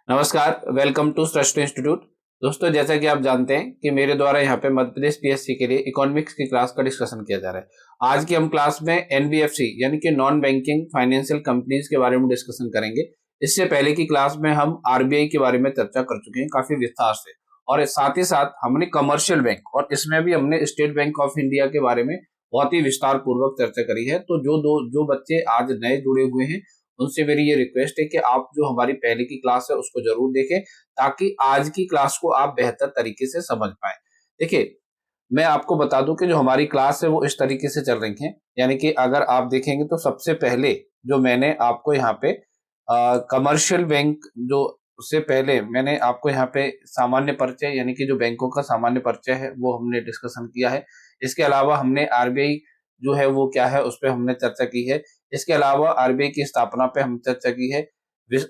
नमस्कार, welcome to Srishti institute. दोस्तों, जैसा कि आप जानते हैं कि मेरे द्वारा यहाँ पे मध्य प्रदेश पीएससी के लिए इकोनॉमिक्स की क्लास का डिस्कशन किया जा रहा है। आज की हम क्लास में एनबीएफसी यानी कि नॉन बैंकिंग फाइनेंशियल कंपनीज के बारे में डिस्कशन करेंगे। इससे पहले की क्लास में हम आरबीआई के बारे में चर्चा कर चुके हैं काफी विस्तार से, और साथ ही साथ हमने कमर्शियल बैंक और इसमें भी हमने स्टेट बैंक ऑफ इंडिया के बारे में बहुत ही विस्तार पूर्वक चर्चा करी है। तो जो बच्चे आज नए जुड़े हुए हैं उनसे मेरी ये रिक्वेस्ट है कि आप जो हमारी पहले की क्लास है उसको जरूर देखें, ताकि आज की क्लास को आप बेहतर तरीके से समझ पाए। देखिए, मैं आपको बता दूं कि जो हमारी क्लास है वो इस तरीके से चल रही है, यानी कि अगर आप देखेंगे तो सबसे पहले जो मैंने आपको यहाँ पे कमर्शियल बैंक जो उससे पहले मैंने आपको यहाँ पे सामान्य परिचय यानी कि जो बैंकों का सामान्य परिचय है वो हमने डिस्कशन किया है। इसके अलावा हमने आरबीआई जो है वो क्या है उस पर हमने चर्चा की है। इसके अलावा आरबीआई की स्थापना पे हम चर्चा की है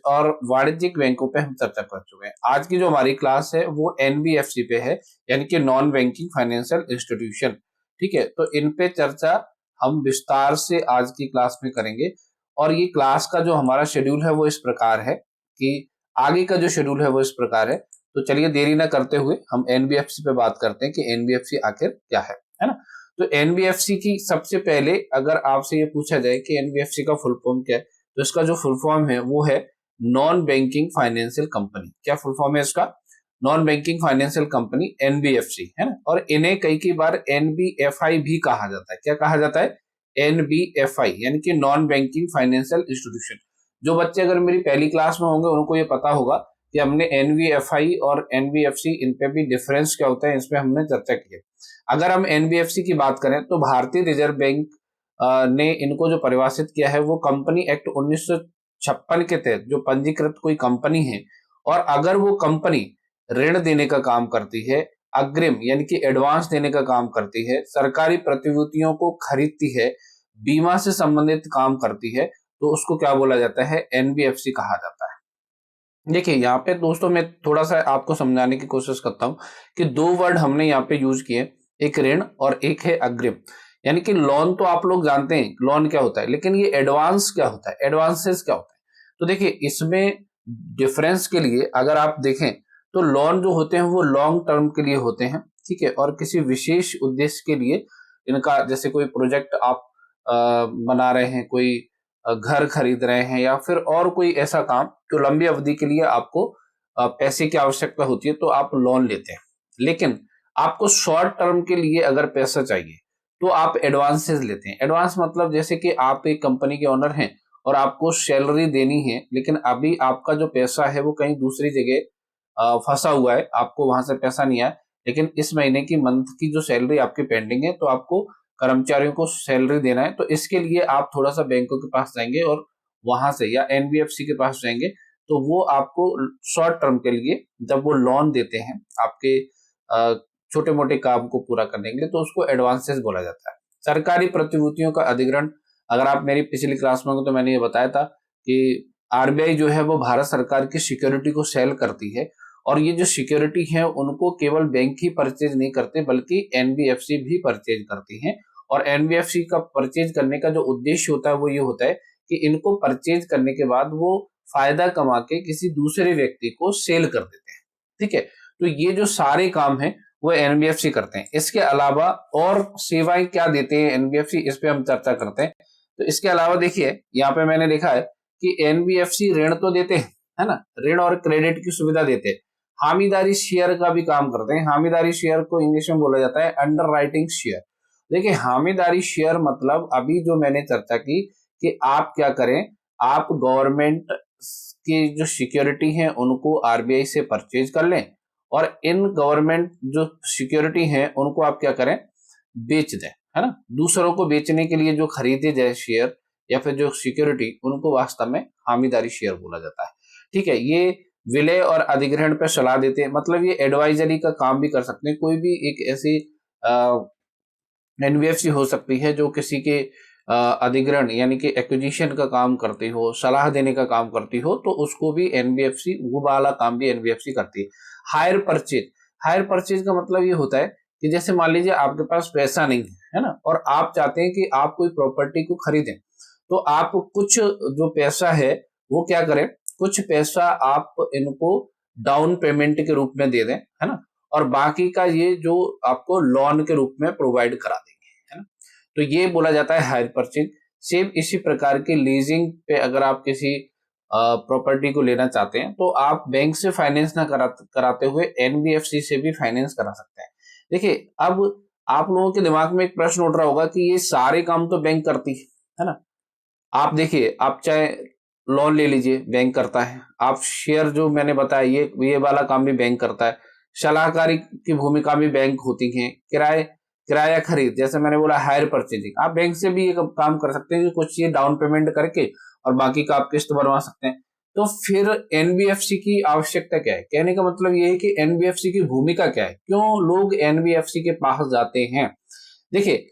और वाणिज्यिक बैंकों पे हम चर्चा कर चुके हैं। आज की जो हमारी क्लास है वो एनबीएफसी पे है, यानी कि नॉन बैंकिंग फाइनेंशियल इंस्टीट्यूशन। ठीक है, तो इन पे चर्चा हम विस्तार से आज की क्लास में करेंगे। और ये क्लास का जो हमारा शेड्यूल है वो इस प्रकार है कि आगे का जो शेड्यूल है वो इस प्रकार है। तो चलिए देरी ना करते हुए हम एनबीएफसी पे बात करते हैं कि एनबीएफसी आखिर क्या है ना। तो एनबीएफसी की सबसे पहले अगर आपसे ये पूछा जाए कि एनबीएफसी का फुल फॉर्म क्या है, तो इसका जो फुल फॉर्म है वो है नॉन बैंकिंग फाइनेंशियल कंपनी। क्या फुल फॉर्म है इसका? Non banking financial company, NBFC, है ना। और इन्हें कई बार एनबीएफआई भी कहा जाता है। क्या कहा जाता है? एनबीएफआई, यानी कि नॉन बैंकिंग फाइनेंशियल इंस्टीट्यूशन। जो बच्चे अगर मेरी पहली क्लास में होंगे उनको ये पता होगा कि हमने एनबीएफआई और एनबीएफसी इन पे भी डिफरेंस क्या होता है इसमें हमने चर्चा की है। अगर हम एनबीएफसी की बात करें तो भारतीय रिजर्व बैंक ने इनको जो परिभाषित किया है वो कंपनी एक्ट 1956 के तहत जो पंजीकृत कोई कंपनी है, और अगर वो कंपनी ऋण देने का काम करती है, अग्रिम यानी कि एडवांस देने का काम करती है, सरकारी प्रतिभूतियों को खरीदती है, बीमा से संबंधित काम करती है, तो उसको क्या बोला जाता है? एनबीएफसी कहा जाता है। देखिए, यहाँ पे दोस्तों मैं थोड़ा सा आपको समझाने की कोशिश करता हूँ कि दो वर्ड हमने यहाँ पे यूज किए, एक ऋण और एक है अग्रिम। यानी कि लोन तो आप लोग जानते हैं लोन क्या होता है, लेकिन ये एडवांस क्या होता है, एडवांसेस क्या होता है। तो देखिए, इसमें डिफरेंस के लिए अगर आप देखें तो लोन जो होते हैं वो लॉन्ग टर्म के लिए होते हैं, ठीक है, और किसी विशेष उद्देश्य के लिए इनका, जैसे कोई प्रोजेक्ट आप बना रहे हैं, कोई घर खरीद रहे हैं, या फिर और कोई ऐसा काम जो लंबी अवधि के लिए आपको पैसे की आवश्यकता होती है, तो आप लोन लेते हैं। लेकिन आपको शॉर्ट टर्म के लिए अगर पैसा चाहिए तो आप एडवांसेस लेते हैं। एडवांस मतलब जैसे कि आप एक कंपनी के ओनर हैं और आपको सैलरी देनी है, लेकिन अभी आपका जो पैसा है वो कहीं दूसरी जगह फंसा हुआ है, आपको वहां से पैसा नहीं आया, लेकिन इस महीने की मंथ की जो सैलरी आपकी पेंडिंग है, तो आपको कर्मचारियों को सैलरी देना है। तो इसके लिए आप थोड़ा सा बैंकों के पास जाएंगे और वहां से, या एनबीएफसी के पास जाएंगे, तो वो आपको शॉर्ट टर्म के लिए जब वो लोन देते हैं आपके छोटे मोटे काम को पूरा करने के लिए, तो उसको एडवांसेस बोला जाता है। सरकारी प्रतिभूतियों का अधिग्रहण, अगर आप मेरी पिछली क्लास में हो तो मैंने ये बताया था कि आरबीआई जो है वो भारत सरकार की सिक्योरिटी को सेल करती है, और ये जो सिक्योरिटी है उनको केवल बैंक ही परचेज नहीं करते बल्कि एनबीएफसी भी परचेज करती हैं। और एनबीएफसी का परचेज करने का जो उद्देश्य होता है वो ये होता है कि इनको परचेज करने के बाद वो फायदा कमा के किसी दूसरे व्यक्ति को सेल कर देते हैं। ठीक है, तो ये जो सारे काम हैं वो एनबीएफसी करते हैं। इसके अलावा और सेवाएं क्या देते हैं एनबीएफसी, इस पे हम चर्चा करते हैं। तो इसके अलावा देखिए, यहाँ पे मैंने लिखा है कि एनबीएफसी ऋण तो देते हैं, है ना, ऋण और क्रेडिट की सुविधा देते हैं। हामीदारी शेयर का भी काम करते हैं। हामीदारी शेयर को इंग्लिश में बोला जाता है अंडर राइटिंग शेयर। देखिए, हामीदारी शेयर मतलब अभी जो मैंने चर्चा की कि आप क्या करें, आप गवर्नमेंट की जो सिक्योरिटी है उनको आरबीआई से परचेज कर लें, और इन गवर्नमेंट जो सिक्योरिटी है उनको आप क्या करें, बेच दें, है ना। दूसरों को बेचने के लिए जो खरीदे जाए शेयर या फिर जो सिक्योरिटी, उनको वास्तव में हामीदारी शेयर बोला जाता है। ठीक है, ये विलय और अधिग्रहण पे सलाह देते हैं, मतलब ये एडवाइजरी का काम भी कर सकते हैं। कोई भी एक ऐसी एनबीएफसी हो सकती है जो किसी के अधिग्रहण यानी कि एक्विजिशन का काम करती हो, सलाह देने का काम करती हो, तो उसको भी एनबीएफसी, वो वाला काम भी एनबीएफसी करती है। हायर परचेज, हायर परचेज का मतलब ये होता है कि जैसे मान लीजिए आपके पास पैसा नहीं है ना, और आप चाहते हैं कि आप कोई प्रॉपर्टी को खरीदें, तो आप कुछ जो पैसा है वो क्या करें, कुछ पैसा आप इनको डाउन पेमेंट के रूप में दे दें, है ना, और बाकी का ये जो आपको लोन के रूप में प्रोवाइड करा देंगे, है ना। तो ये बोला जाता है हायर परचेज। सेम इसी प्रकार के लीजिंग पे अगर आप किसी प्रॉपर्टी को लेना चाहते हैं तो आप बैंक से फाइनेंस ना कराते हुए एनबीएफसी से भी फाइनेंस करा सकते हैं। देखिए, अब आप लोगों के दिमाग में एक प्रश्न उठ रहा होगा कि ये सारे काम तो बैंक करती है ना। आप देखिए, आप चाहे लोन ले लीजिए, बैंक करता है। आप शेयर जो मैंने बताया ये वाला काम भी बैंक करता है। सलाहकारी की भूमिका भी बैंक होती है। किराया खरीद, जैसे मैंने बोला हायर परचेजिंग, आप बैंक से भी ये काम कर सकते हैं कि कुछ ये डाउन पेमेंट करके और बाकी का आप किस्त बनवा सकते हैं। तो फिर एनबीएफसी की आवश्यकता क्या है? कहने का मतलब ये है कि एनबीएफसी की भूमिका क्या है, क्यों लोग एनबीएफसी के पास जाते हैं। देखिए,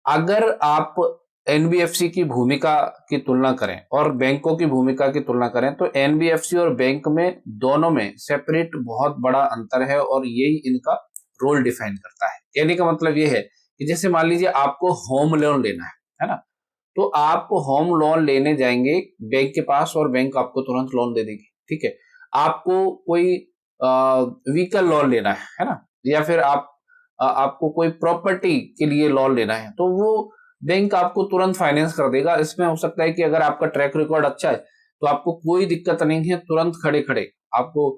अगर आप एनबीएफसी की भूमिका की तुलना करें और बैंकों की भूमिका की तुलना करें तो एनबीएफसी और बैंक में दोनों में सेपरेट बहुत बड़ा अंतर है और यही इनका रोल डिफाइन करता है। कहने का मतलब ये है कि जैसे मान लीजिए आपको होम लोन लेना है ना, तो आप होम लोन लेने जाएंगे बैंक के पास और बैंक आपको तुरंत लोन दे देगी, ठीक है। आपको कोई व्हीकल लोन लेना है ना, या फिर आपको कोई प्रॉपर्टी के लिए लोन लेना है तो वो बैंक आपको तुरंत फाइनेंस कर देगा। इसमें हो सकता है कि अगर आपका ट्रैक रिकॉर्ड अच्छा है तो आपको कोई दिक्कत नहीं है, तुरंत खड़े खड़े आपको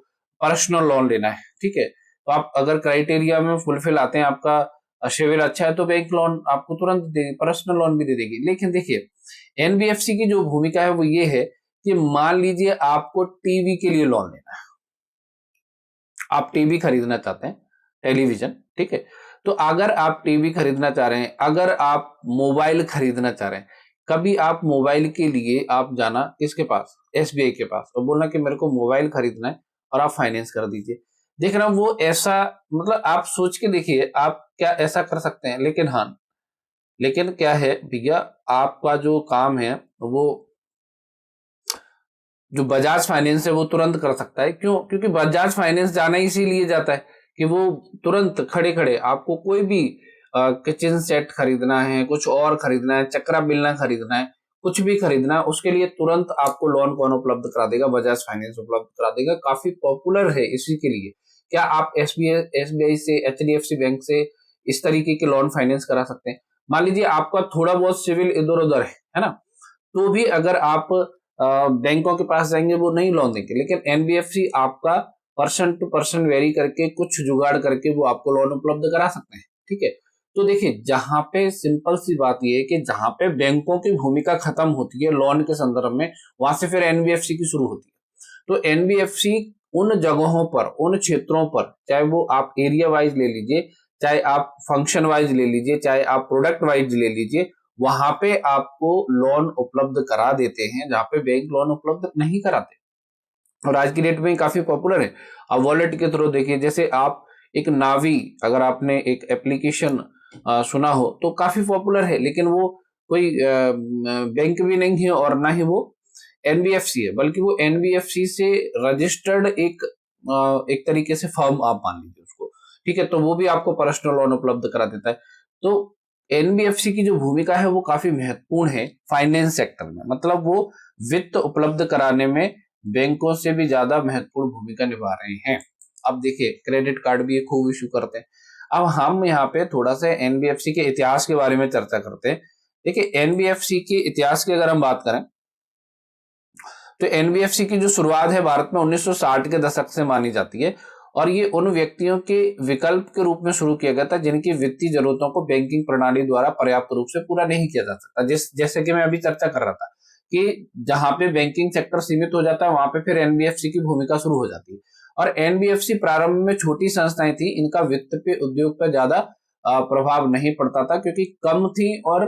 पर्सनल लोन लेना है, ठीक है। तो आप अगर क्राइटेरिया में फुलफिल आते हैं, आपका सिविल अच्छा है, तो बैंक लोन आपको तुरंत देगी, पर्सनल लोन भी दे देगी। लेकिन देखिए, एनबीएफसी की जो भूमिका है वो ये है कि मान लीजिए आपको टीवी के लिए लोन लेना है, आप टीवी खरीदना चाहते हैं, टेलीविजन, ठीक है। तो अगर आप टीवी खरीदना चाह रहे हैं, अगर आप मोबाइल खरीदना चाह रहे हैं, कभी आप मोबाइल के लिए आप जाना किसके पास? एसबीआई के पास, और बोलना कि मेरे को मोबाइल खरीदना है और आप फाइनेंस कर दीजिए। देखना वो ऐसा, मतलब आप सोच के देखिए आप क्या ऐसा कर सकते हैं। लेकिन हाँ, लेकिन क्या है भैया, आपका जो काम है वो जो बजाज फाइनेंस है वो तुरंत कर सकता है। क्यों? क्योंकि बजाज फाइनेंस जाना इसीलिए जाता है कि वो तुरंत खड़े खड़े आपको कोई भी किचन सेट खरीदना है, कुछ और खरीदना है, चक्रा बिलना खरीदना है, कुछ भी खरीदना है, उसके लिए तुरंत आपको लोन कौन उपलब्ध करा देगा? बजाज फाइनेंस उपलब्ध करा देगा। काफी पॉपुलर है इसी के लिए। क्या आप एसबीआई से, एचडीएफसी बैंक से इस तरीके के लोन फाइनेंस करा सकते हैं? मान लीजिए आपका थोड़ा बहुत सिविल इधर उधर है ना, तो भी अगर आप बैंकों के पास जाएंगे वो नहीं लोन देंगे। लेकिन एनबीएफसी आपका पर्सन टू पर्सन वेरी करके कुछ जुगाड़ करके वो आपको लोन उपलब्ध करा सकते हैं, ठीक है। तो देखिए, जहां पे सिंपल सी बात ये है कि जहां पे बैंकों की भूमिका खत्म होती है लोन के संदर्भ में, वहां से फिर एनबीएफसी की शुरू होती है। तो एनबीएफसी उन जगहों पर, उन क्षेत्रों पर, चाहे वो आप एरिया वाइज ले लीजिए, चाहे आप फंक्शन वाइज ले लीजिए, चाहे आप प्रोडक्ट वाइज ले लीजिए, वहां पे आपको लोन उपलब्ध करा देते हैं जहां पे बैंक लोन उपलब्ध नहीं कराते। और आज की डेट में काफी पॉपुलर है। अब वॉलेट के थ्रू देखिए, जैसे आप एक नावी, अगर आपने एक एप्लीकेशन सुना हो तो काफी पॉपुलर है, लेकिन वो कोई बैंक भी नहीं है और ना ही वो एनबीएफसी है, बल्कि वो एनबीएफसी से रजिस्टर्ड एक तरीके से फर्म आप मान लीजिए उसको, ठीक है। तो वो भी आपको पर्सनल लोन उपलब्ध करा देता है। तो एनबीएफसी की जो भूमिका है वो काफी महत्वपूर्ण है फाइनेंस सेक्टर में, मतलब वो वित्त उपलब्ध कराने में बैंकों से भी ज्यादा महत्वपूर्ण भूमिका निभा रहे हैं। अब देखिए, क्रेडिट कार्ड भी खूब इशू करते हैं। अब हम यहाँ पे थोड़ा सा एनबीएफसी के इतिहास के बारे में चर्चा करते हैं। देखिए, एनबीएफसी के इतिहास की अगर हम बात करें तो एनबीएफसी की जो शुरुआत है भारत में 1960 के दशक से मानी जाती है, और ये उन व्यक्तियों के विकल्प के रूप में शुरू किया गया था जिनकी वित्तीय जरूरतों को बैंकिंग प्रणाली द्वारा पर्याप्त रूप से पूरा नहीं किया जा सकता। जैसे कि मैं अभी चर्चा कर रहा था कि जहां पे बैंकिंग सेक्टर सीमित हो जाता है वहां पे फिर एनबीएफसी की भूमिका शुरू हो जाती है। और एनबीएफसी प्रारंभ में छोटी संस्थाएं थी, इनका वित्त पे, उद्योग पर ज्यादा प्रभाव नहीं पड़ता था क्योंकि कम थी और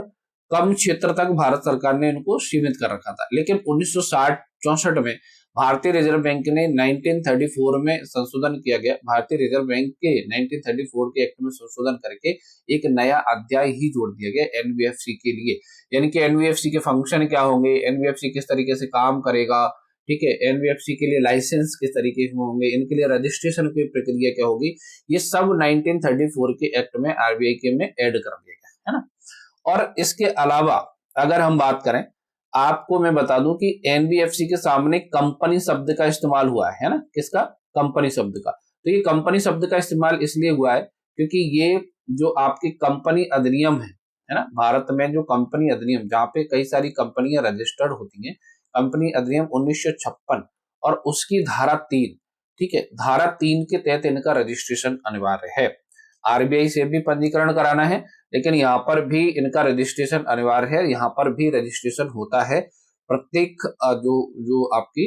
कम क्षेत्र तक भारत सरकार ने इनको सीमित कर रखा था। लेकिन 1964 में भारतीय रिजर्व बैंक ने 1934 में संशोधन किया गया। भारतीय रिजर्व बैंक के 1934 के एक्ट में संशोधन करके एक नया अध्याय ही जोड़ दिया गया एनबीएफसी के लिए। यानी कि एनबीएफसी के फंक्शन क्या होंगे, एनबीएफसी किस तरीके से काम करेगा, ठीक है, एनबीएफसी के लिए लाइसेंस किस तरीके से होंगे, इनके लिए रजिस्ट्रेशन की प्रक्रिया क्या होगी, ये सब 1934 के एक्ट में आरबीआई के में ऐड कर दिया गया है ना। और इसके अलावा अगर हम बात करें, आपको मैं बता दूं कि एनबीएफसी के सामने कंपनी शब्द का इस्तेमाल हुआ है ना, किसका? कंपनी शब्द का। तो ये कंपनी शब्द का इस्तेमाल इसलिए हुआ है क्योंकि ये जो आपकी कंपनी अधिनियम है ना, भारत में जो कंपनी अधिनियम जहाँ पे कई सारी कंपनियां रजिस्टर्ड होती हैं, कंपनी अधिनियम 1956 और उसकी धारा 3, ठीक है, धारा 3 के तहत इनका रजिस्ट्रेशन अनिवार्य है। आरबीआई से भी पंजीकरण कराना है, लेकिन यहाँ पर भी इनका रजिस्ट्रेशन अनिवार्य है। यहाँ पर भी रजिस्ट्रेशन होता है प्रत्येक जो जो आपकी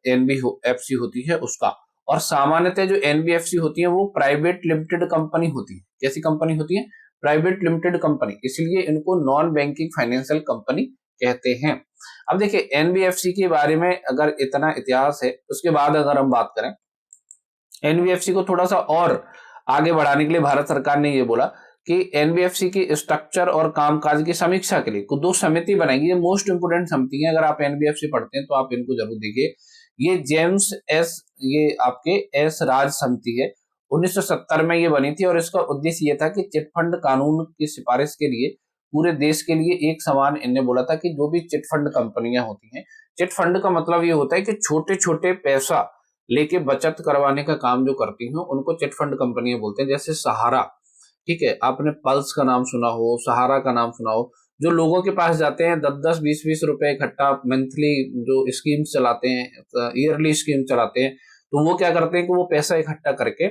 एनबीएफसी होती है उसका। और सामान्यतः जो एनबीएफसी होती है वो प्राइवेट लिमिटेड कंपनी होती है। कैसी कंपनी होती है? प्राइवेट लिमिटेड कंपनी, इसलिए इनको नॉन बैंकिंग फाइनेंशियल कंपनी कहते हैं। अब देखिए एनबीएफसी के बारे में अगर इतना इतिहास है, उसके बाद अगर हम बात करें, एनबीएफसी को थोड़ा सा और आगे बढ़ाने के लिए भारत सरकार ने ये बोला कि एनबीएफसी की स्ट्रक्चर और कामकाज की समीक्षा के लिए दो समिति बनाएंगी। ये मोस्ट इंपोर्टेंट समिति है, अगर आप एनबीएफसी पढ़ते हैं तो आप इनको जरूर देखिए। ये जेम्स एस, ये आपके एस राज समिति है, 1970 में ये बनी थी और इसका उद्देश्य ये था कि चिटफंड कानून की सिफारिश के लिए पूरे देश के लिए एक समान, इनने बोला था कि जो भी चिटफंड कंपनियां होती हैं, चिटफंड का मतलब ये होता है कि छोटे छोटे पैसा लेके बचत करवाने का काम जो करती हैं उनको चिटफंड कंपनियां बोलते हैं। जैसे सहारा, ठीक है, आपने पल्स का नाम सुना हो, सहारा का नाम सुना हो, जो लोगों के पास जाते हैं 10-10, 20-20 रुपए इकट्ठा मंथली जो स्कीम चलाते हैं, ईयरली स्कीम चलाते हैं, तो वो क्या करते हैं कि वो पैसा इकट्ठा करके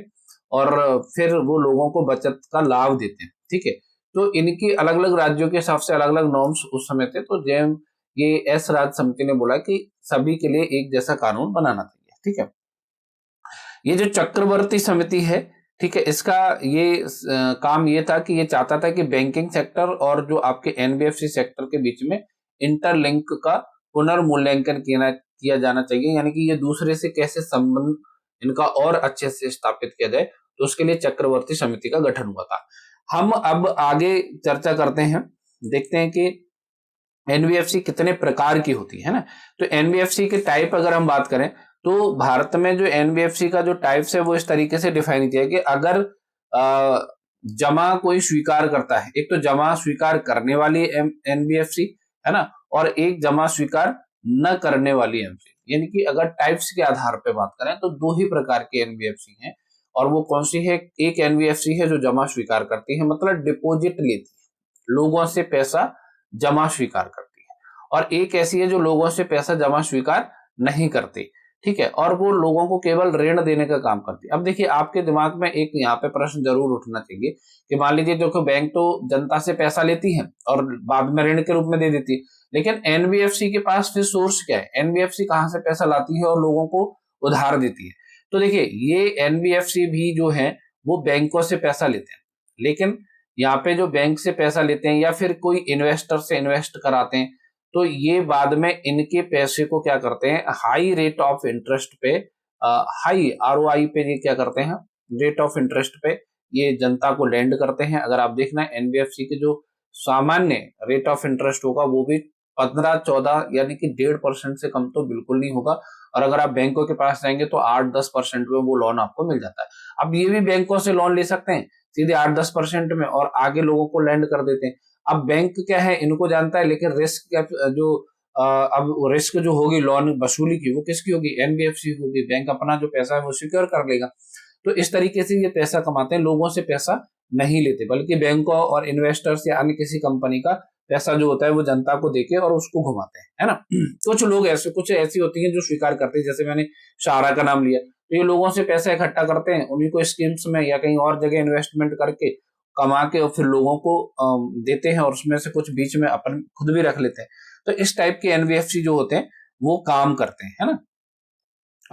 और फिर वो लोगों को बचत का लाभ देते हैं, ठीक है। तो इनकी अलग अलग राज्यों के हिसाब से अलग अलग नॉर्म्स उस समय थे। तो जैम ये एस राज समिति ने बोला कि सभी के लिए एक जैसा कानून बनाना चाहिए, ठीक है। ये जो चक्रवर्ती समिति है, ठीक है, इसका ये काम ये था कि ये चाहता था कि बैंकिंग सेक्टर और जो आपके एनबीएफसी सेक्टर के बीच में इंटरलिंक का पुनर्मूल्यांकन किया जाना चाहिए, यानी कि ये दूसरे से कैसे संबंध इनका और अच्छे से स्थापित किया जाए, तो उसके लिए चक्रवर्ती समिति का गठन हुआ था। हम अब आगे चर्चा करते हैं, देखते हैं कि एनबीएफसी कितने प्रकार की होती है ना। तो एनबीएफसी के टाइप अगर हम बात करें तो भारत में जो एनबीएफसी का जो टाइप्स है वो इस तरीके से डिफाइन किया है कि अगर जमा कोई स्वीकार करता है, एक तो जमा स्वीकार करने वाली एनबीएफसी है ना, और एक जमा स्वीकार न करने वाली एनबीएफसी, यानी कि अगर टाइप्स के आधार पर बात करें तो दो ही प्रकार के एनबीएफसी हैं। और वो कौन सी है? एक एनबीएफसी है जो जमा स्वीकार करती है, मतलब डिपोजिट लेती है, लोगों से पैसा जमा स्वीकार करती है, और एक ऐसी है जो लोगों से पैसा जमा स्वीकार नहीं करती, ठीक है, और वो लोगों को केवल ऋण देने का काम करती है। अब देखिए आपके दिमाग में एक यहाँ पे प्रश्न जरूर उठना चाहिए कि मान लीजिए देखो बैंक तो जनता से पैसा लेती है और बाद में ऋण के रूप में दे देती है, लेकिन एनबीएफसी के पास फिर सोर्स क्या है? एनबीएफसी कहाँ से पैसा लाती है और लोगों को उधार देती है? तो देखिए ये एनबीएफसी भी जो है वो बैंकों से पैसा लेते हैं, लेकिन यहाँ पे जो बैंक से पैसा लेते हैं या फिर कोई इन्वेस्टर से इन्वेस्ट कराते हैं, तो ये बाद में इनके पैसे को क्या करते हैं, हाई रेट ऑफ इंटरेस्ट पे, हाई आरओआई पे ये क्या करते हैं, रेट ऑफ इंटरेस्ट पे ये जनता को लेंड करते हैं। अगर आप देखना एनबीएफसी के जो सामान्य रेट ऑफ इंटरेस्ट होगा वो भी 15-14 यानी कि 1.5% से कम तो बिल्कुल नहीं होगा, और अगर आप बैंकों के पास जाएंगे तो 8-10% में वो लोन आपको मिल जाता है। अब ये भी बैंकों से लोन ले सकते हैं सीधे 8-10% में और आगे लोगों को लैंड कर देते हैं। अब बैंक क्या है इनको जानता है, लेकिन रिस्क जो अब रिस्क जो होगी लोन वसूली की वो किसकी होगी? एनबीएफसी होगी। बैंक अपना जो पैसा है वो सिक्योर कर लेगा। तो इस तरीके से ये पैसा कमाते हैं, लोगों से पैसा नहीं लेते, बल्कि बैंकों और इन्वेस्टर्स या अन्य किसी कंपनी का पैसा जो होता है वो जनता को देके और उसको घुमाते हैं, है ना। कुछ लोग ऐसे, कुछ ऐसी होती हैं जो स्वीकार करते हैं, जैसे मैंने सहारा का नाम लिया, तो ये लोगों से पैसा इकट्ठा करते हैं, उन्हीं को स्कीम्स में या कहीं और जगह इन्वेस्टमेंट करके कमा के और फिर लोगों को देते हैं, और उसमें से कुछ बीच में अपन खुद भी रख लेते हैं। तो इस टाइप के एनबीएफसी जो होते हैं वो काम करते हैं, है ना।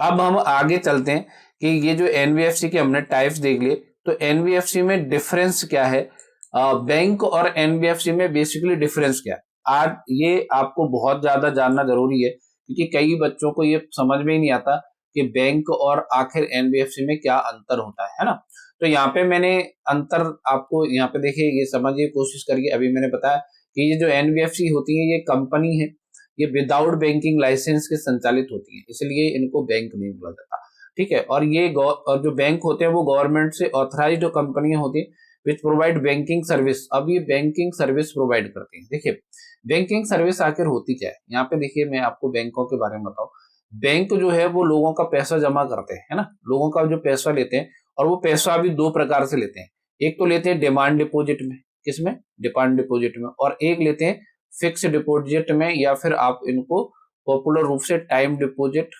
अब हम आगे चलते हैं कि ये जो एनबीएफसी के हमने टाइप्स देख लिए, तो एनबीएफसी में डिफरेंस क्या है, बैंक और एनबीएफसी में बेसिकली डिफरेंस क्या है, आज ये आपको बहुत ज्यादा जानना जरूरी है, क्योंकि कई बच्चों को ये समझ में ही नहीं आता कि बैंक और आखिर एनबीएफसी में क्या अंतर होता है ना। तो यहाँ पे मैंने अंतर आपको यहाँ पे देखिए, ये समझिए, कोशिश करिए। अभी मैंने बताया कि ये जो एनबीएफसी होती है ये कंपनी है, ये विदाउट बैंकिंग लाइसेंस के संचालित होती है, इसलिए इनको बैंक नहीं बोला जाता, ठीक है। और ये और जो बैंक होते हैं वो गवर्नमेंट से ऑथराइज्ड कंपनियां होती है, विच प्रोवाइड बैंकिंग सर्विस। अब ये बैंकिंग सर्विस प्रोवाइड करते हैं। देखिए बैंकिंग सर्विस आखिर होती क्या है, यहाँ पे देखिए मैं आपको बैंकों के बारे में बताऊं। बैंक जो है वो लोगों का पैसा जमा करते हैं, है ना, लोगों का जो पैसा लेते हैं, और वो पैसा अभी दो प्रकार से लेते हैं। एक तो लेते हैं डिमांड डिपॉजिट में, किसमें, डिमांड डिपॉजिट में, और एक लेते हैं फिक्स डिपॉजिट में, या फिर आप इनको पॉपुलर रूप से टाइम डिपॉजिट,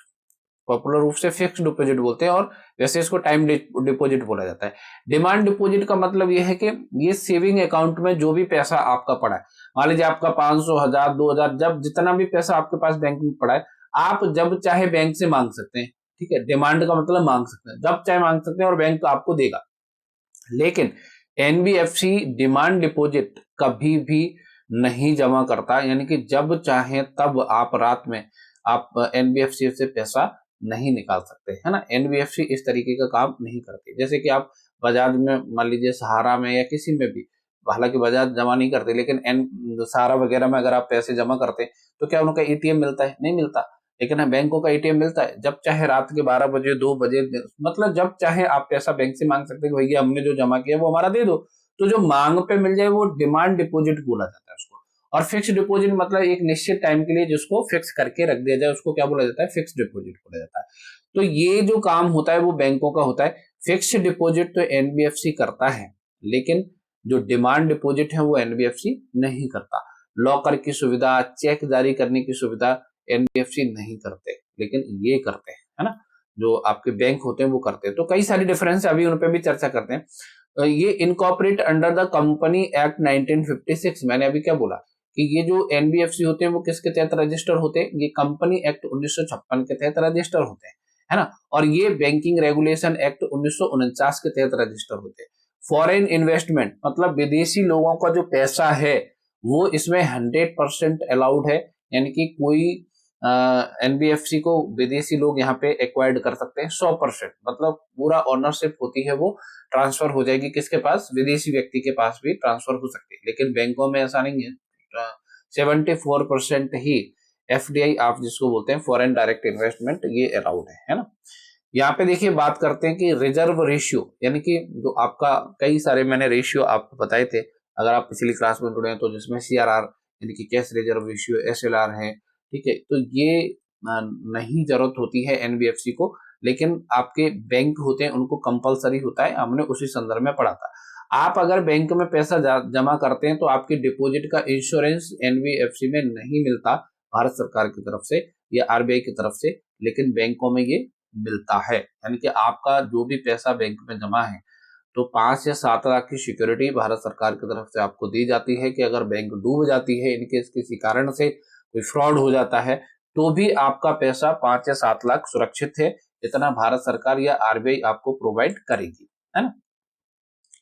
पॉपुलर रूप से फिक्स डिपॉजिट बोलते हैं, और वैसे इसको टाइम डिपॉजिट बोला जाता है। डिमांड डिपॉजिट का मतलब यह है कि ये सेविंग अकाउंट में जो भी पैसा आपका पड़ा है, मान लीजिए आपका 500, 1000, 2000, जब जितना भी पैसा आपके पास बैंक में पड़ा है, आप जब चाहे बैंक से मांग सकते हैं। ठीक है, डिमांड का मतलब मांग सकते हैं, जब चाहे मांग सकते हैं और बैंक आपको देगा। लेकिन एनबीएफसी डिमांड डिपॉजिट कभी भी नहीं जमा करता, यानी कि जब चाहे तब आप रात में आप एनबीएफसी से पैसा नहीं निकाल सकते, है ना। एनबीएफसी इस तरीके का काम नहीं करती। जैसे कि आप बजाज में मान लीजिए, सहारा में या किसी में भी, हालांकि बजाज जमा नहीं करते, लेकिन सहारा वगैरह में अगर आप पैसे जमा करते हैं तो क्या उनका एटीएम मिलता है? नहीं मिलता। लेकिन बैंकों का एटीएम मिलता है, जब चाहे रात के 12 बजे, 2 बजे, मतलब जब चाहे आप पैसा बैंक से मांग सकते हैं कि भैया हमने जो जमा किया वो हमारा दे दो। तो जो मांग पे मिल जाए वो डिमांड डिपॉजिट बोला जाता है उसको। और फिक्स डिपॉजिट मतलब एक निश्चित टाइम के लिए जिसको फिक्स करके रख दिया जाए, उसको क्या बोला जाता है? फिक्स डिपॉजिट बोला जाता है। तो ये जो काम होता है वो बैंकों का होता है। फिक्स डिपॉजिट तो एनबीएफसी करता है, लेकिन जो डिमांड डिपॉजिट है वो एनबीएफसी नहीं करता। लॉकर की सुविधा, चेक जारी करने की सुविधा एनबीएफसी नहीं करते, लेकिन ये करते हैं, है ना, जो आपके बैंक होते हैं वो करते हैं। तो कई सारी डिफरेंस अभी उन पे भी चर्चा करते हैं। ये incorporate under the company act 1956, मैंने अभी क्या बोला कि ये जो एनबीएफसी होते हैं वो किसके तहत रजिस्टर होते हैं? ये कंपनी एक्ट 1956 के तहत रजिस्टर होते हैं, है ना। और ये बैंकिंग रेगुलेशन एक्ट 1949 के तहत रजिस्टर होते हैं। फॉरेन इन्वेस्टमेंट मतलब विदेशी लोगों का जो पैसा है वो इसमें 100% अलाउड है, यानी कि कोई एनबीएफसी को विदेशी लोग यहाँ पे एक्वायर्ड कर सकते हैं 100%, मतलब पूरा ओनरशिप होती है वो ट्रांसफर हो जाएगी किसके पास? विदेशी व्यक्ति के पास भी ट्रांसफर हो सकती है। लेकिन बैंकों में ऐसा नहीं है। 74% ही एफडीआई आप जिसको बोलते हैं फॉरेन डायरेक्ट इन्वेस्टमेंट, ये अलाउड है ना। यहाँ पे देखिए बात करते हैं कि रिजर्व रेशियो, यानी कि जो आपका कई सारे मैंने रेशियो आपको बताए थे, अगर आप पिछली क्लास में जुड़े हैं तो, जिसमें सीआरआर यानी कि कैश रिजर्व रेशियो, एसएलआर है, ठीक है। तो ये नहीं जरूरत होती है एनबीएफसी को, लेकिन आपके बैंक होते हैं उनको कंपलसरी होता है, हमने उसी संदर्भ में पढ़ा था। आप अगर बैंक में पैसा जमा करते हैं तो आपकी डिपॉजिट का इंश्योरेंस एनबीएफसी में नहीं मिलता भारत सरकार की तरफ से या आरबीआई की तरफ से, लेकिन बैंकों में ये मिलता है। यानी कि आपका जो भी पैसा बैंक में जमा है तो 5 या 7 लाख की सिक्योरिटी भारत सरकार की तरफ से आपको दी जाती है कि अगर बैंक डूब जाती है, इनकेस किसी कारण से कोई फ्रॉड हो जाता है, तो भी आपका पैसा 5 या 7 लाख सुरक्षित है। इतना भारत सरकार या आरबीआई आपको प्रोवाइड करेगी, है ना।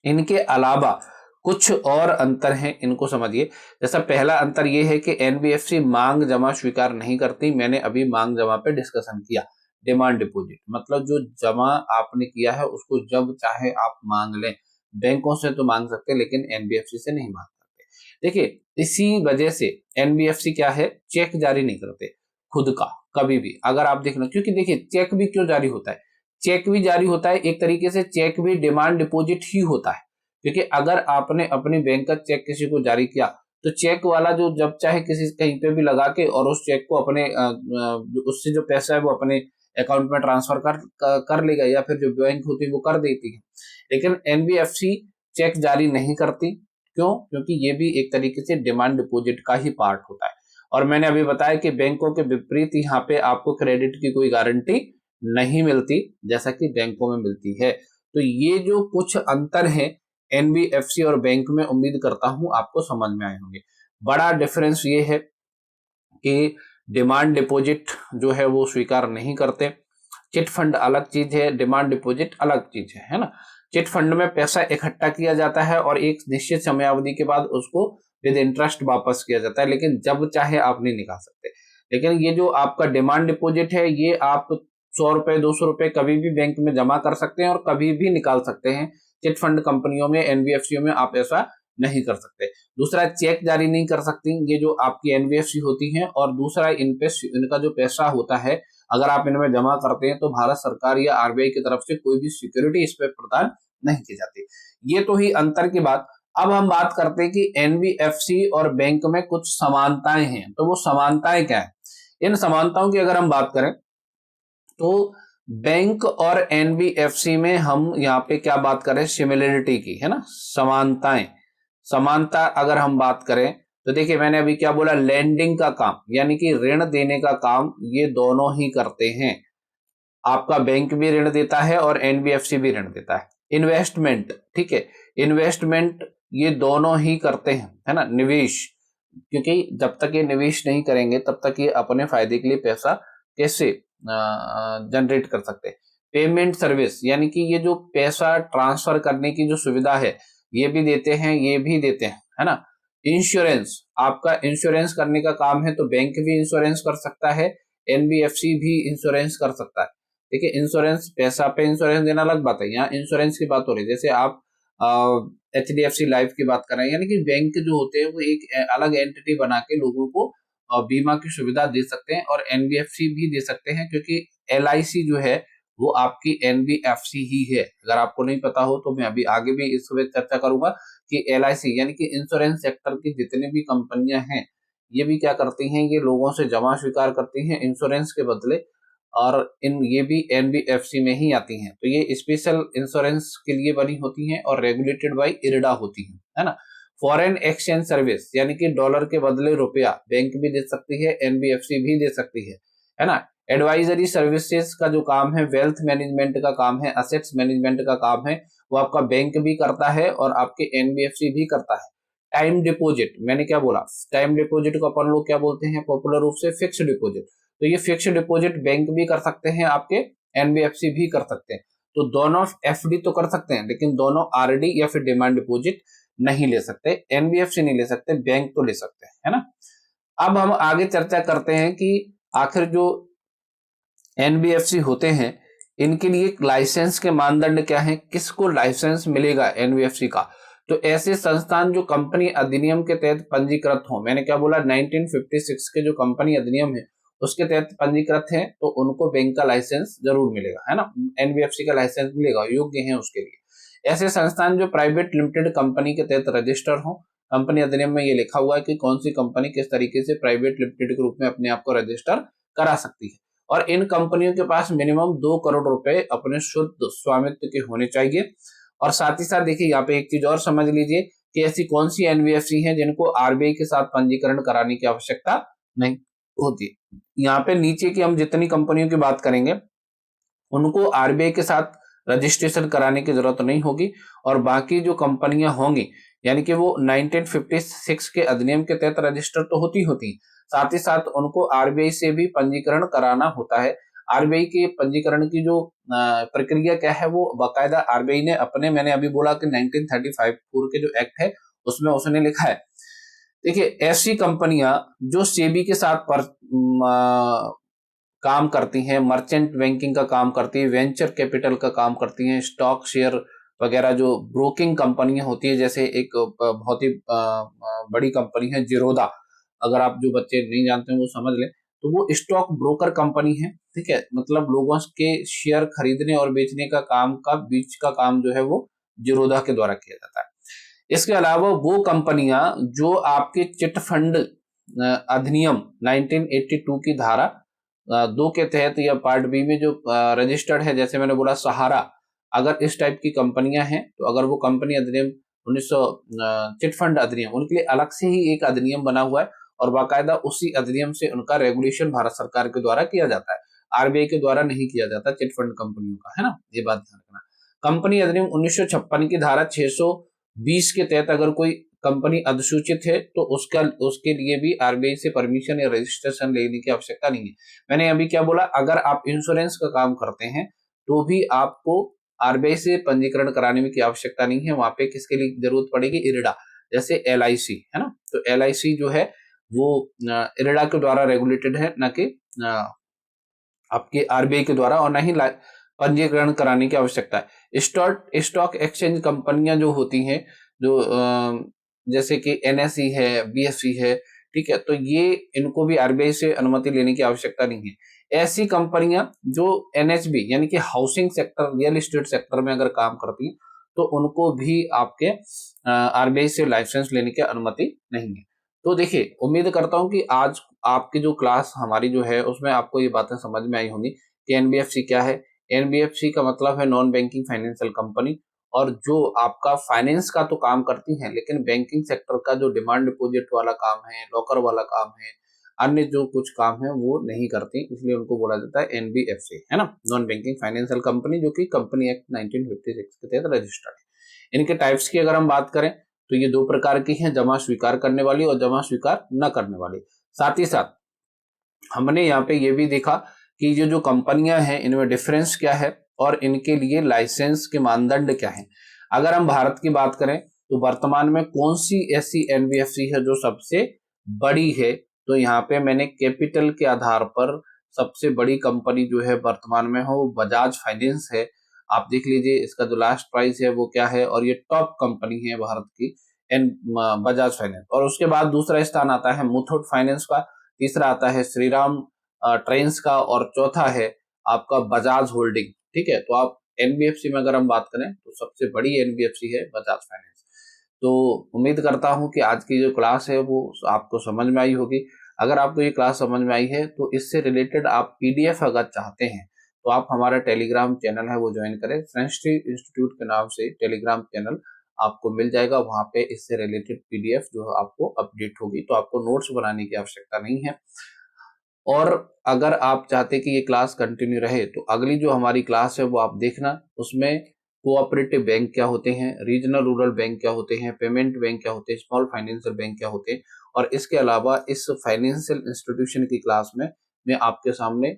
इनके अलावा कुछ और अंतर हैं, इनको समझिए। जैसा पहला अंतर यह है कि एनबीएफसी मांग जमा स्वीकार नहीं करती। मैंने अभी मांग जमा पे डिस्कशन किया। डिमांड डिपॉजिट मतलब जो जमा आपने किया है उसको जब चाहे आप मांग लें। बैंकों से तो मांग सकते हैं, लेकिन एनबीएफसी से नहीं मांग सकते। देखिए इसी वजह से एनबीएफसी क्या है, चेक जारी नहीं करते खुद का कभी भी। अगर आप देखना, क्योंकि देखिए चेक भी क्यों जारी होता है? चेक भी जारी होता है एक तरीके से, चेक भी डिमांड डिपॉजिट ही होता है। क्योंकि अगर आपने अपनी बैंक का चेक किसी को जारी किया तो चेक वाला जो जब चाहे किसी कहीं पे भी लगा के और उस चेक को अपने उससे जो पैसा है वो अपने अकाउंट में ट्रांसफर कर लेगा, या फिर जो बैंक होती है वो कर देती है। लेकिन एनबीएफसी चेक जारी नहीं करती। क्यों? क्योंकि ये भी एक तरीके से डिमांड डिपॉजिट का ही पार्ट होता है। और मैंने अभी बताया कि बैंकों के विपरीत यहाँ पे आपको क्रेडिट की कोई गारंटी नहीं मिलती जैसा कि बैंकों में मिलती है। तो ये जो कुछ अंतर है एनबीएफसी और बैंक में, उम्मीद करता हूं आपको समझ में आए होंगे। बड़ा डिफरेंस ये है कि डिमांड डिपॉजिट जो है वो स्वीकार नहीं करते। चिट फंड अलग चीज है, डिमांड डिपॉजिट अलग चीज है ना। चिट फंड में पैसा इकट्ठा किया जाता है और एक निश्चित समयावधि के बाद उसको विद इंटरेस्ट वापस किया जाता है, लेकिन जब चाहे आप नहीं निकाल सकते। लेकिन ये जो आपका डिमांड डिपॉजिट है ये आप 100 रुपए 200 रुपए कभी भी बैंक में जमा कर सकते हैं और कभी भी निकाल सकते हैं। चिट फंड कंपनियों में, एनबीएफसी में आप ऐसा नहीं कर सकते। दूसरा, चेक जारी नहीं कर सकती ये जो आपकी एनबीएफसी होती हैं। और दूसरा, इनका जो पैसा होता है अगर आप इनमें जमा करते हैं तो भारत सरकार या आरबीआई की तरफ से कोई भी सिक्योरिटी इस पे प्रदान नहीं की जाती। ये तो ही अंतर की बात। अब हम बात करते हैं कि एनबीएफसी और बैंक में कुछ समानताएं हैं, तो वो समानताएं क्या है। इन समानताओं की अगर हम बात करें तो बैंक और एनबीएफसी में हम यहाँ पे क्या बात करें, सिमिलरिटी की, है ना, समानताएं। समानता अगर हम बात करें तो देखिए मैंने अभी क्या बोला, लैंडिंग का काम यानी कि ऋण देने का काम ये दोनों ही करते हैं। आपका बैंक भी ऋण देता है और एनबीएफसी भी ऋण देता है। इन्वेस्टमेंट, ठीक है, इन्वेस्टमेंट ये दोनों ही करते हैं, है ना, निवेश, क्योंकि जब तक ये निवेश नहीं करेंगे तब तक ये अपने फायदे के लिए पैसा कैसे जनरेट कर सकते हैं। पेमेंट सर्विस यानी कि ये जो पैसा ट्रांसफर करने की जो सुविधा है ये भी देते हैं, ये भी देते हैं, है ना। इंश्योरेंस, आपका इंश्योरेंस करने का काम है तो बैंक भी इंश्योरेंस कर सकता है, एनबीएफसी भी इंश्योरेंस कर सकता है। देखिए इंश्योरेंस, पैसा पे इंश्योरेंस देना अलग बात है, यहाँ इंश्योरेंस की बात हो रही है। जैसे आप एचडीएफसी लाइफ की बात कर रहे हैं, यानी कि बैंक जो होते हैं वो एक अलग एंटिटी बना के लोगों को बीमा की सुविधा दे सकते हैं, और एनबीएफसी भी दे सकते हैं, क्योंकि एलआईसी जो है वो आपकी एनबीएफसी ही है। अगर आपको नहीं पता हो तो मैं अभी आगे भी इस पर चर्चा करूंगा कि एलआईसी यानी कि इंश्योरेंस सेक्टर की जितनी भी कंपनियां हैं ये भी क्या करती हैं, ये लोगों से जमा स्वीकार करती हैं इंश्योरेंस के बदले, और इन ये भी एनबीएफसी में ही आती हैं। तो ये स्पेशल इंश्योरेंस के लिए बनी होती हैं और रेगुलेटेड बाय इरडा होती हैं, है ना। फॉरेन एक्सचेंज सर्विस यानी कि डॉलर के बदले रुपया बैंक भी दे सकती है, एनबीएफसी भी दे सकती है ना। एडवाइजरी सर्विसेज का जो काम है, वेल्थ मैनेजमेंट का काम है, असेट्स मैनेजमेंट का काम है, वो आपका बैंक भी करता है और आपके एनबीएफसी भी करता है। टाइम डिपॉजिट, मैंने क्या बोला, टाइम डिपॉजिट को अपन लोग क्या बोलते हैं पॉपुलर रूप से, फिक्स्ड डिपॉजिट। तो ये फिक्स्ड डिपॉजिट बैंक भी कर सकते हैं, आपके एनबीएफसी भी कर सकते हैं। तो दोनों एफडी तो कर सकते हैं, लेकिन दोनों आरडी या फिर डिमांड डिपॉजिट नहीं ले सकते, एनबीएफसी नहीं ले सकते, बैंक तो ले सकते हैं, है ना। अब हम आगे चर्चा करते हैं कि आखिर जो एनबीएफसी होते हैं इनके लिए लाइसेंस के मानदंड क्या है, किसको लाइसेंस मिलेगा एनबीएफसी का। तो ऐसे संस्थान जो कंपनी अधिनियम के तहत पंजीकृत हो, मैंने क्या बोला, 1956 के जो कंपनी अधिनियम है उसके तहत पंजीकृत है, तो उनको बैंक का लाइसेंस जरूर मिलेगा, है ना, एनबीएफसी का लाइसेंस मिलेगा, योग्य है उसके लिए। ऐसे संस्थान जो प्राइवेट लिमिटेड कंपनी के तहत रजिस्टर हो, कंपनी अधिनियम में ये लिखा हुआ है कि कौन सी कंपनी किस तरीके से प्राइवेट लिमिटेड के रूप में अपने आप को रजिस्टर करा सकती है, और इन कंपनियों के पास मिनिमम 2 करोड़ रुपए अपने शुद्ध स्वामित्व के होने चाहिए। और साथ ही साथ देखिए यहाँ पे एक चीज और समझ लीजिए कि ऐसी कौन सी एनबीएफसी हैं जिनको आरबीआई के साथ पंजीकरण कराने की आवश्यकता नहीं होती। यहाँ पे नीचे की हम जितनी कंपनियों की बात करेंगे उनको आरबीआई के साथ रजिस्ट्रेशन कराने की जरूरत नहीं होगी, और बाकी जो कंपनियां होंगी यानी कि वो 1956 के अधिनियम के तहत रजिस्टर तो होती, साथ ही साथ उनको आरबीआई से भी पंजीकरण कराना होता है। आरबीआई के पंजीकरण की जो प्रक्रिया क्या है वो बाकायदा आरबीआई ने अपने, मैंने अभी बोला कि 1935 पूर्व के जो एक्ट है उसमें उसने लिखा है। देखिए ऐसी कंपनियां जो सेबी के साथ काम करती हैं, मर्चेंट बैंकिंग का काम करती है, वेंचर कैपिटल का काम करती हैं, स्टॉक शेयर वगैरह जो ब्रोकिंग कंपनियां होती है, जैसे एक बहुत ही बड़ी कंपनी है जिरोदा, अगर आप जो बच्चे नहीं जानते हैं वो समझ लें, तो वो स्टॉक ब्रोकर कंपनी है, ठीक है, मतलब लोगों के शेयर खरीदने और बेचने का काम का बीच का काम जो है वो जिरोदा के द्वारा किया जाता है। इसके अलावा वो कंपनियां जो आपके चिट फंड अधिनियम 1982 की धारा 2 के तहत या पार्ट बी में जो रजिस्टर्ड है, जैसे मैंने बोला सहारा, अगर इस टाइप की कंपनियां हैं तो अगर वो कंपनी अधिनियम 1900 चिट फंड अधिनियम, उनके लिए अलग से ही एक अधिनियम बना हुआ है और बाकायदा उसी अधिनियम से उनका रेगुलेशन भारत सरकार के द्वारा किया जाता है, आरबीआई के द्वारा नहीं किया जाता चिट फंड कंपनियों का, है ना, ये बात ध्यान रखना। कंपनी अधिनियम 1956 की धारा 620 के तहत अगर कोई कंपनी अधिसूचित है तो उसके लिए भी आरबीआई से परमिशन या रजिस्ट्रेशन लेने की आवश्यकता नहीं है। मैंने अभी क्या बोला, अगर आप इंश्योरेंस का काम करते हैं तो भी आपको आरबीआई से पंजीकरण कराने में की आवश्यकता नहीं है, वहां पे किसके लिए जरूरत पड़ेगी, इरडा, जैसे एलआईसी, है ना। तो एलआईसी जो है वो इरडा के द्वारा रेगुलेटेड है, न कि आपके आरबीआई के द्वारा, और न ही पंजीकरण कराने की आवश्यकता है। स्टॉक एक्सचेंज कंपनियां जो होती हैं, जो जैसे कि एनएसई है, बीएसई है, ठीक है, तो ये इनको भी आरबीआई से अनुमति लेने की आवश्यकता नहीं है। ऐसी कंपनियां जो एनएचबी यानी कि housing sector, real estate sector में अगर काम करती हैं तो उनको भी आपके आरबीआई से लाइसेंस लेने की अनुमति नहीं है। तो देखिए, उम्मीद करता हूं कि आज आपकी जो क्लास हमारी जो है उसमें आपको ये बातें समझ में आई होंगी कि एनबीएफसी क्या है। एनबीएफसी का मतलब है नॉन बैंकिंग फाइनेंशियल कंपनी, और जो आपका फाइनेंस का तो काम करती हैं, लेकिन बैंकिंग सेक्टर का जो डिमांड डिपॉजिट वाला काम है, लॉकर वाला काम है, अन्य जो कुछ काम है वो नहीं करती, इसलिए उनको बोला जाता है एनबीएफसी, है ना, नॉन बैंकिंग फाइनेंशियल कंपनी, जो कि कंपनी एक्ट 1956 के तहत रजिस्टर्ड है। इनके टाइप्स की अगर हम बात करें तो ये दो प्रकार की हैं, जमा स्वीकार करने वाली और जमा स्वीकार न करने वाली। साथ ही साथ हमने यहाँ पे ये भी देखा कि ये जो कंपनियां हैं इनमें डिफरेंस क्या है और इनके लिए लाइसेंस के मानदंड क्या हैं। अगर हम भारत की बात करें तो वर्तमान में कौन सी ऐसी एनबीएफसी है जो सबसे बड़ी है, तो यहाँ पे मैंने कैपिटल के आधार पर सबसे बड़ी कंपनी जो है वर्तमान में हो वो बजाज फाइनेंस है। आप देख लीजिए इसका जो लास्ट प्राइस है वो क्या है, और ये टॉप कंपनी है भारत की एन बजाज फाइनेंस। और उसके बाद दूसरा स्थान आता है मुथूट फाइनेंस का, तीसरा आता है श्रीराम ट्रेंड्स का, और चौथा है आपका बजाज होल्डिंग। ठीक है, तो आप एनबीएफसी में अगर हम बात करें तो सबसे बड़ी एनबीएफसी है बजाज फाइनेंस। तो उम्मीद करता हूं कि आज की जो क्लास है वो आपको समझ में आई होगी। अगर आपको ये क्लास समझ में आई है तो इससे रिलेटेड आप पीडीएफ अगर चाहते हैं तो आप हमारा टेलीग्राम चैनल है वो ज्वाइन करें। फ्रेंच इंस्टीट्यूट के नाम से टेलीग्राम चैनल आपको मिल जाएगा, वहां पे इससे रिलेटेड पीडीएफ जो है आपको अपडेट होगी, तो आपको नोट्स बनाने की आवश्यकता नहीं है। और अगर आप चाहते कि ये क्लास कंटिन्यू रहे तो अगली जो हमारी क्लास है वो आप देखना, उसमें कोऑपरेटिव बैंक क्या होते हैं, रीजनल रूरल बैंक क्या होते हैं, पेमेंट बैंक क्या होते हैं, स्मॉल फाइनेंशियल बैंक क्या होते हैं, और इसके अलावा इस फाइनेंशियल इंस्टीट्यूशन की क्लास में मैं आपके सामने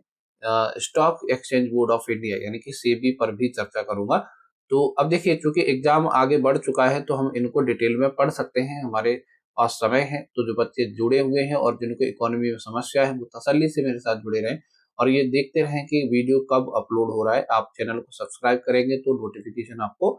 stock exchange board of India यानी कि सेबी पर भी चर्चा करूंगा। तो अब देखिए, चूंकि एग्जाम आगे बढ़ चुका है तो हम इनको डिटेल में पढ़ सकते हैं, हमारे पास समय है। तो जो बच्चे जुड़े हुए हैं और जिनको इकोनॉमी में समस्या है वो तसल्ली से मेरे साथ जुड़े रहें और ये देखते रहें कि वीडियो कब अपलोड हो रहा है। आप चैनल को सब्सक्राइब करेंगे तो नोटिफिकेशन आपको